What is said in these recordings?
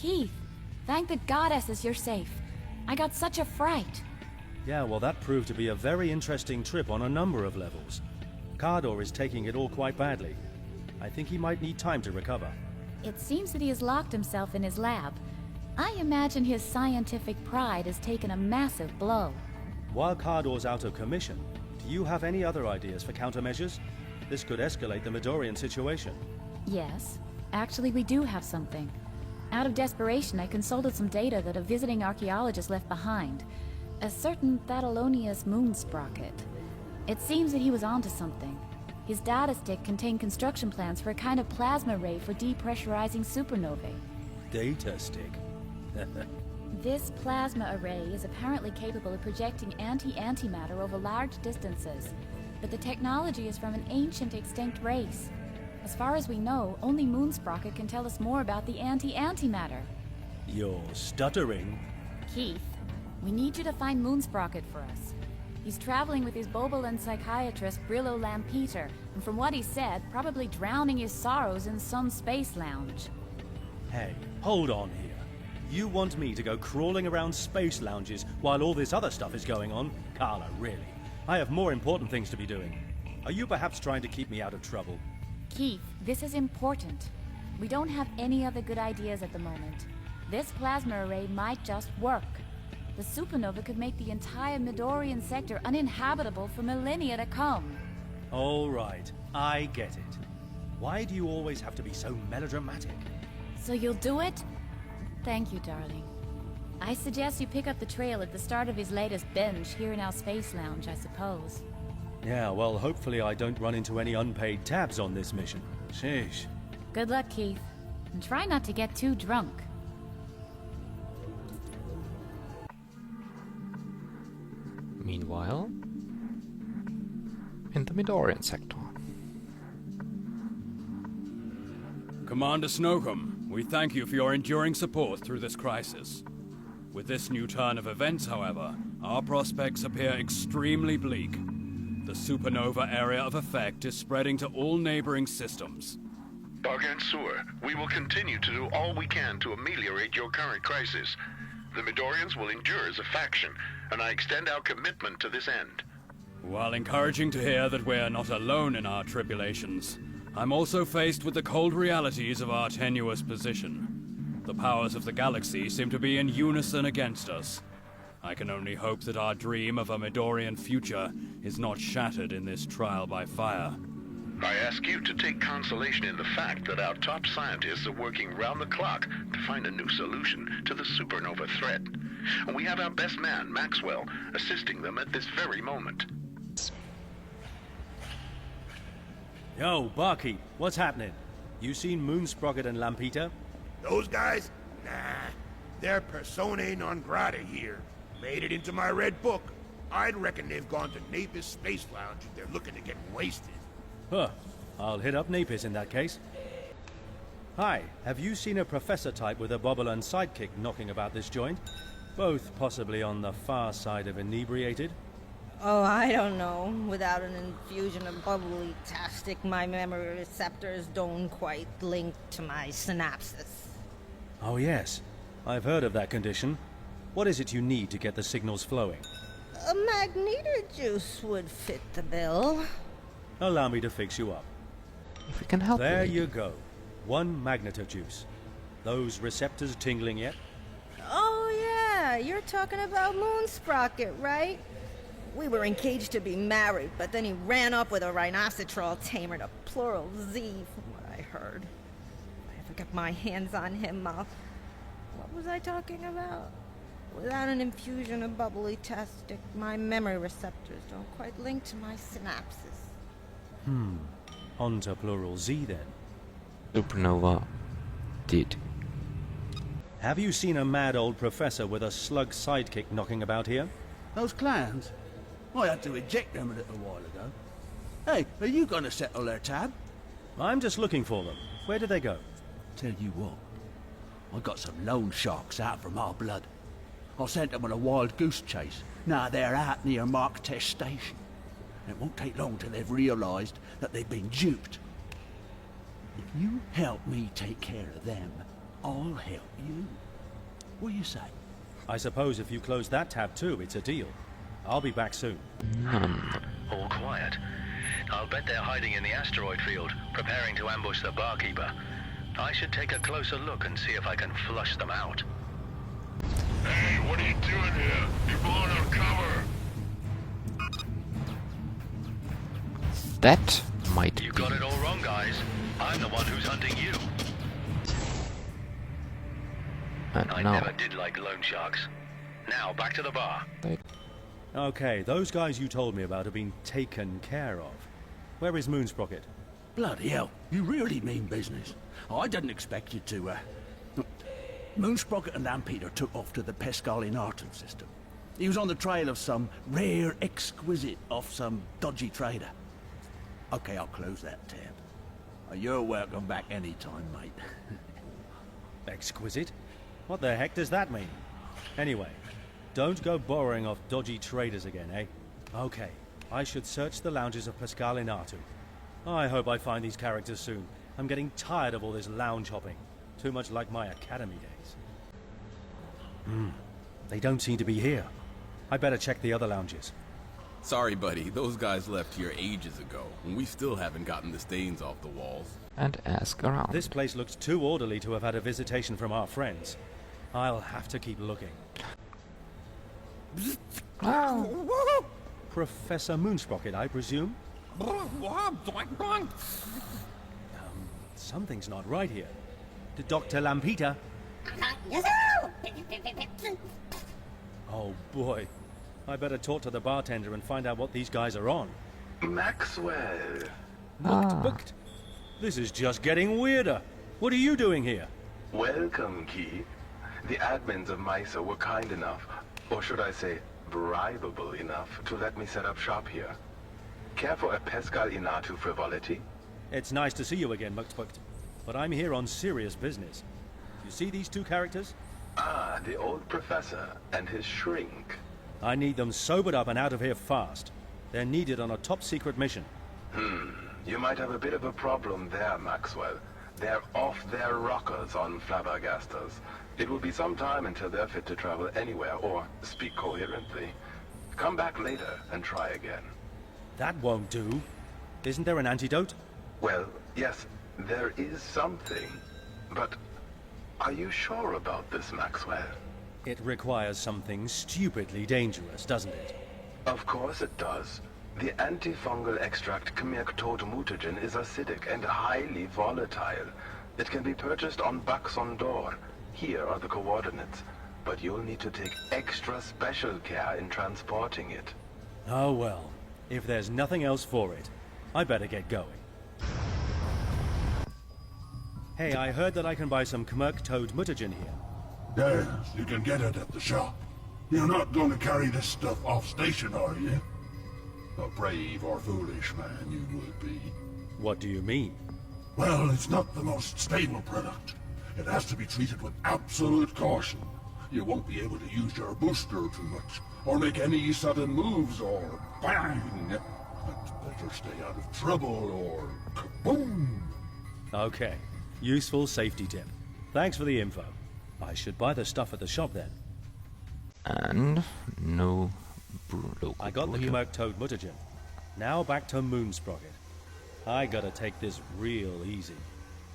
Keith, thank the goddesses you're safe. I got such a fright. Yeah, well, that proved to be a very interesting trip on a number of levels. Cardor is taking it all quite badly. I think he might need time to recover. It seems that he has locked himself in his lab. I imagine his scientific pride has taken a massive blow. While Cardor's out of commission, do you have any other ideas for countermeasures? This could escalate the Midorian situation. Yes, actually we do have something. Out of desperation, I consulted some data that a visiting archaeologist left behind. A certain Thatalonius moon sprocket. It seems that he was onto something. His data stick contained construction plans for a kind of plasma ray for depressurizing supernovae. Data stick? This plasma array is apparently capable of projecting anti-antimatter over large distances, but the technology is from an ancient extinct race. As far as we know, only Moonsprocket can tell us more about the anti-antimatter. You're stuttering. Keith, we need you to find Moonsprocket for us. He's traveling with his Bobolan psychiatrist Brillo Lampeter, and from what he said, probably drowning his sorrows in some space lounge. Hey, hold on here. You want me to go crawling around space lounges while all this other stuff is going on? Carla, really? I have more important things to be doing. Are you perhaps trying to keep me out of trouble? Keith, this is important. We don't have any other good ideas at the moment. This plasma array might just work. The supernova could make the entire Midorian sector uninhabitable for millennia to come. All right, I get it. Why do you always have to be so melodramatic? So you'll do it? Thank you, darling. I suggest you pick up the trail at the start of his latest binge here in our space lounge, I suppose. Yeah, well, hopefully I don't run into any unpaid tabs on this mission. Sheesh. Good luck, Keith. And try not to get too drunk. Meanwhile, in the Midorian sector. Commander Snowcomb, we thank you for your enduring support through this crisis. With this new turn of events, however, our prospects appear extremely bleak. The supernova area of effect is spreading to all neighboring systems. Gargantua, we will continue to do all we can to ameliorate your current crisis. The Midorians will endure as a faction, and I extend our commitment to this end. While encouraging to hear that we're not alone in our tribulations, I'm also faced with the cold realities of our tenuous position. The powers of the galaxy seem to be in unison against us. I can only hope that our dream of a Midorian future is not shattered in this trial by fire. I ask you to take consolation in the fact that our top scientists are working round the clock to find a new solution to the supernova threat. And we have our best man, Maxwell, assisting them at this very moment. Yo, Barkeep, what's happening? You seen Moonsprocket and Lampeter? Those guys? Nah. They're personae non grata here. Made it into my red book. I'd reckon they've gone to Napis Space Lounge if they're looking to get wasted. Huh. I'll hit up Napis in that case. Hi, have you seen a professor type with a Bobolan sidekick knocking about this joint? Both possibly on the far side of inebriated. Oh, I don't know. Without an infusion of bubbly-tastic, my memory receptors don't quite link to my synapses. Oh yes, I've heard of that condition. What is it you need to get the signals flowing? A magneto juice would fit the bill. Allow me to fix you up. If we can help There you. you go. One magnetojuice. Those receptors tingling yet? Oh, yeah. You're talking about Moonsprocket, right? We were engaged to be married, but then he ran up with a rhinoceros tamer to plural Z, from what I heard. If I ever get my hands on him, what was I talking about? Without an infusion of bubbly-tastic, my memory receptors don't quite link to my synapses. On to plural Z then. Supernova did. Have you seen a mad old professor with a slug sidekick knocking about here? Those clowns? I had to eject them a little while ago. Hey, are you gonna settle their tab? I'm just looking for them. Where did they go? Tell you what, I got some loan sharks out from our blood. I sent them on a wild goose chase. Now they're out near Mark Test Station. It won't take long till they've realized that they've been duped. If you help me take care of them, I'll help you. What do you say? I suppose if you close that tab too, it's a deal. I'll be back soon. All quiet. I'll bet they're hiding in the asteroid field, preparing to ambush the barkeeper. I should take a closer look and see if I can flush them out. Hey, what are you doing here? You're blowing out cover. That might You be. got it all wrong, guys. I'm the one who's hunting you. And I now never did like loan sharks. Now, back to the bar. they Okay, those guys you told me about have been taken care of. Where is Moonsprocket? Bloody hell, you really mean business. I didn't expect you to, Moonsprocket and Lampeter took off to the Pescalinartan system. He was on the trail of some rare exquisite off some dodgy trader. Okay, I'll close that tab. You're welcome back anytime, mate. Exquisite? What the heck does that mean? Anyway, don't go borrowing off dodgy traders again, eh? Okay, I should search the lounges of Pescalinartu. I hope I find these characters soon. I'm getting tired of all this lounge hopping. Too much like my academy days. They don't seem to be here. I better check the other lounges. Sorry, buddy. Those guys left here ages ago, and we still haven't gotten the stains off the walls. and ask around. This place looks too orderly to have had a visitation from our friends. I'll have to keep looking. Professor Moonsprocket, I presume? Something's not right here. Dr. Lampeter? Oh boy. I better talk to the bartender and find out what these guys are on. Maxwell. Booked. This is just getting weirder. What are you doing here? Welcome, Keith. The admins of MISA were kind enough, or should I say, bribable enough, to let me set up shop here. Care for a Pescal Inatu frivolity? It's nice to see you again, Muxbukt. But I'm here on serious business. You see these two characters? Ah, the old professor and his shrink. I need them sobered up and out of here fast. They're needed on a top-secret mission. You might have a bit of a problem there, Maxwell. They're off their rockers on Flabbergastas. It will be some time until they're fit to travel anywhere or speak coherently. Come back later and try again. That won't do. Isn't there an antidote? Well, yes, there is something. But are you sure about this, Maxwell? It requires something stupidly dangerous, doesn't it? Of course it does. The antifungal extract Kmirktod mutagen is acidic and highly volatile. It can be purchased on Baxondor. Here are the coordinates. But you'll need to take extra special care in transporting it. Oh well. If there's nothing else for it, I better get going. Hey, I heard that I can buy some Kmirktod mutagen here. Yes, you can get it at the shop. You're not going to carry this stuff off station, are you? A brave or foolish man you would be. What do you mean? Well, it's not the most stable product. It has to be treated with absolute caution. You won't be able to use your booster too much, or make any sudden moves, or bang! But better stay out of trouble, or kaboom! Okay. Useful safety tip. Thanks for the info. I should buy the stuff at the shop then. And no local I got the brew. Kmirktod mutagen. Now back to Moonsprocket. I gotta take this real easy.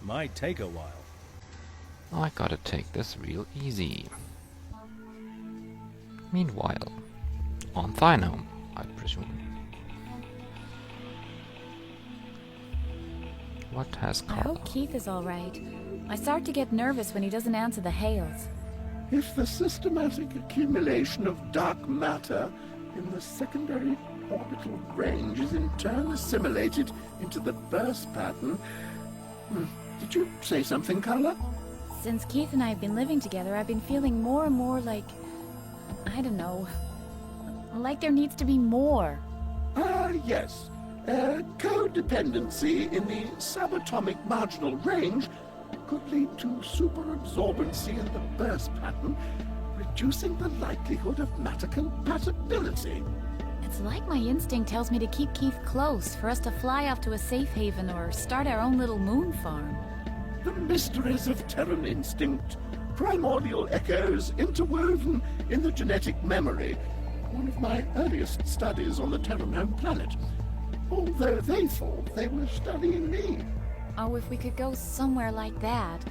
Might take a while. I gotta take this real easy. Meanwhile, on Thinome, I presume. What has I Carla? hope Keith is all right. I start to get nervous when he doesn't answer the hails. If the systematic accumulation of dark matter in the secondary orbital range is in turn assimilated into the burst pattern... Did you say something, Carla? Since Keith and I have been living together, I've been feeling more and more like... I don't know. Like there needs to be more. Yes. Codependency in the subatomic marginal range could lead to superabsorbency in the burst pattern, reducing the likelihood of matter compatibility. It's like my instinct tells me to keep Keith close, for us to fly off to a safe haven or start our own little moon farm. The mysteries of Terran instinct, primordial echoes interwoven in the genetic memory, one of my earliest studies on the Terran home planet. Although they thought they were studying me. Oh, if we could go somewhere like that,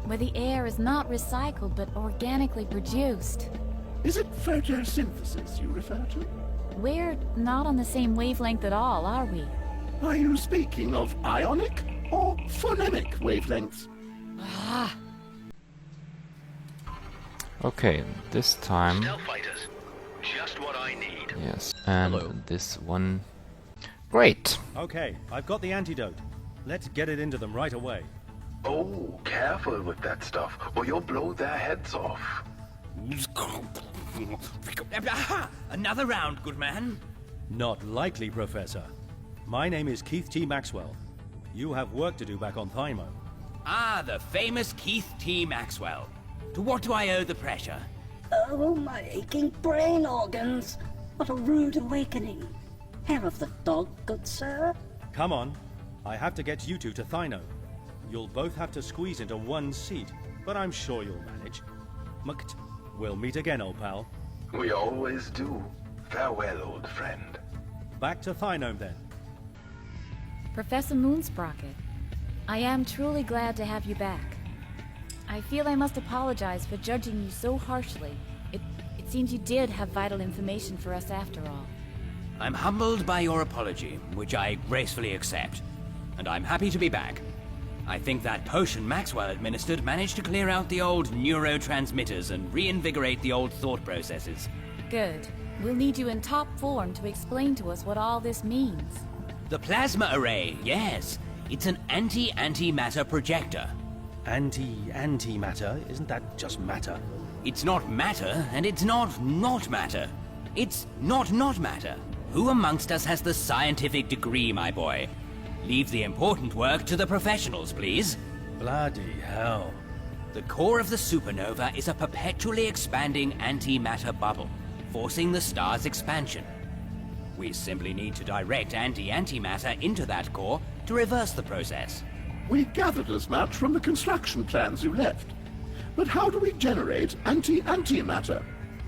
where the air is not recycled but organically produced. Is it photosynthesis you refer to? We're not on the same wavelength at all, are we? Are you speaking of ionic or phonemic wavelengths? Ah! Okay, this time... Stealth fighters. Just what I need. Yes, and this one... Great! Okay, I've got the antidote. Let's get it into them right away. Oh, careful with that stuff, or you'll blow their heads off. Aha! Another round, good man. Not likely, Professor. My name is Keith T. Maxwell. You have work to do back on Thymo. Ah, the famous Keith T. Maxwell. To what do I owe the pressure? Oh, my aching brain organs. What a rude awakening. Hair of the dog, good sir. Come on. I have to get you two to Thyno. You'll both have to squeeze into one seat, but I'm sure you'll manage. Mukt, we'll meet again, old pal. We always do. Farewell, old friend. Back to Thyno, then. Professor Moonsprocket, I am truly glad to have you back. I feel I must apologize for judging you so harshly. It seems you did have vital information for us after all. I'm humbled by your apology, which I gracefully accept. And I'm happy to be back. I think that potion Maxwell administered managed to clear out the old neurotransmitters and reinvigorate the old thought processes. Good. We'll need you in top form to explain to us what all this means. The plasma array, yes. It's an anti-antimatter projector. Antimatter? Isn't that just matter? It's not matter, and it's not matter. It's not matter. Who amongst us has the scientific degree, my boy? Leave the important work to the professionals, please. Bloody hell. The core of the supernova is a perpetually expanding antimatter bubble, forcing the star's expansion. We simply need to direct antimatter into that core to reverse the process. We gathered as much from the construction plans you left. But how do we generate antimatter?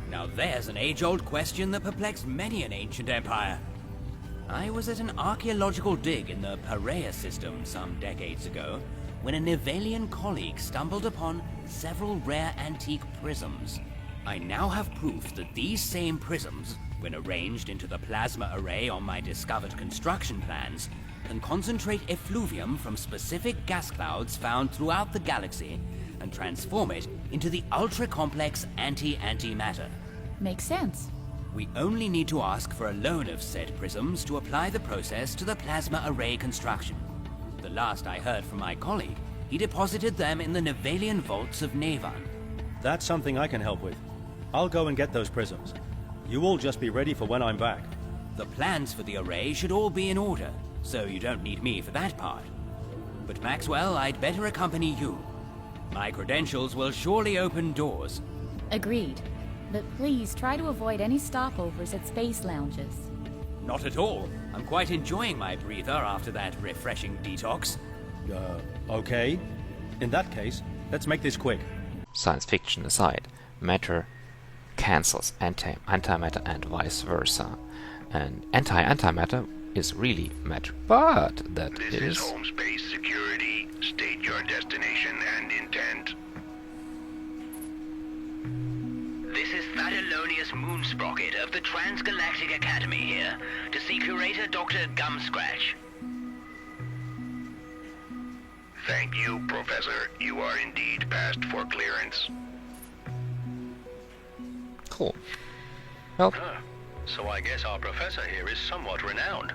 Now there's an age-old question that perplexed many an ancient empire. I was at an archaeological dig in the Perea system some decades ago when a Nivalian colleague stumbled upon several rare antique prisms. I now have proof that these same prisms, when arranged into the plasma array on my discovered construction plans, can concentrate effluvium from specific gas clouds found throughout the galaxy and transform it into the ultra-complex antimatter. Makes sense. We only need to ask for a loan of said prisms to apply the process to the plasma array construction. The last I heard from my colleague, he deposited them in the Nivalian vaults of Navan. That's something I can help with. I'll go and get those prisms. You all just be ready for when I'm back. The plans for the array should all be in order, so you don't need me for that part. But Maxwell, I'd better accompany you. My credentials will surely open doors. Agreed. But please try to avoid any stopovers at space lounges. Not at all. I'm quite enjoying my breather after that refreshing detox. Okay. In that case, let's make this quick. Science fiction aside, matter cancels antimatter and vice versa. And antimatter is really matter, but that This is home space security. State your destination and intent. This is Thadalonius Moonsprocket of the Transgalactic Academy here, to see Curator Dr. Gumscratch. Thank you, Professor. You are indeed passed for clearance. Cool. Well, So I guess our professor here is somewhat renowned.